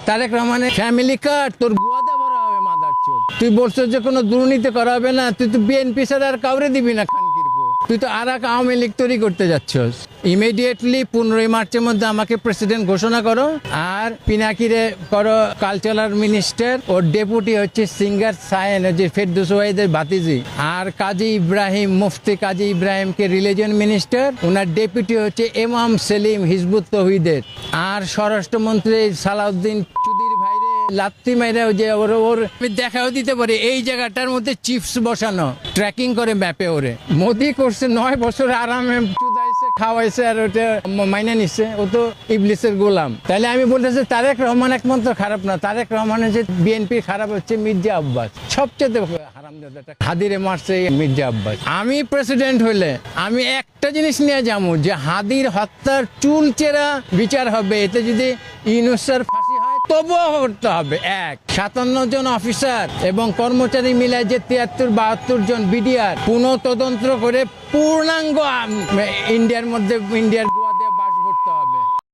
তারেক রহমানের family card তোর গুয়াতে ভরা হবে মাদারচোদ। তুই বলছো যে কোনো দুর্নীতি করা হবে না, তুই তো বিএনপি ছাড়া আর কাউরে দিবি না খানকিরপো। তুই তো আর এক আওয়ামী লীগ তৈরি করতে যাচ্ছস। ইমিডিয়েটলি 15 মার্চের মধ্যে আমাকে প্রেসিডেন্ট ঘোষণা করো, আর পিনাকিরে করো কালচারাল মিনিস্টার, ওর ডেপুটি হচ্ছে সিঙ্গার সায়েন, যে ফেরদৌস ওয়াহিদের ভাতিজি, আর কাজী ইব্রাহিম, মুফতি কাজী ইব্রাহিমকে রিলিজন মিনিস্টার, ওনার ডেপুটি হচ্ছে ইমাম সেলিম হিজবুত তৌহিদের, আর স্বরাষ্ট্রমন্ত্রী সালাউদ্দিন চুদির ভাইরে লাত্তি মাইরা যে ওর আমি দেখাও দিতে পারি এই জায়গাটার মধ্যে চিপস বসানো, ট্র্যাকিং করে ম্যাপে ওরে। মোদি করছে 9 বছর আরামে চুদাইছে, খাওয়াইছে, আর ওটা মাইনে নিচ্ছে। ও তো ইবলিসের গোলাম। তাহলে আমি বলতেছি তারেক রহমান একমাত্র খারাপ না, তারেক রহমানের যে বিএনপি খারাপ হচ্ছে মির্জা আব্বাস, সবচেয়ে হারামজাদাটা হাদিরে মারছে মির্জা আব্বাস। আমি প্রেসিডেন্ট হইলে আমি একটা জিনিস নিয়ে যাবো, যে হাদির হত্যার চুলচেরা বিচার হবে। এতে যদি ইউনূসের ফাঁসি হয় তবুও করতে হবে। 57 জন অফিসার এবং কর্মচারী মিলে যে 73-72 জন বিডিআর পুনঃ তদন্ত করে পূর্ণাঙ্গ ইন্ডিয়ার মধ্যে, ইন্ডিয়ার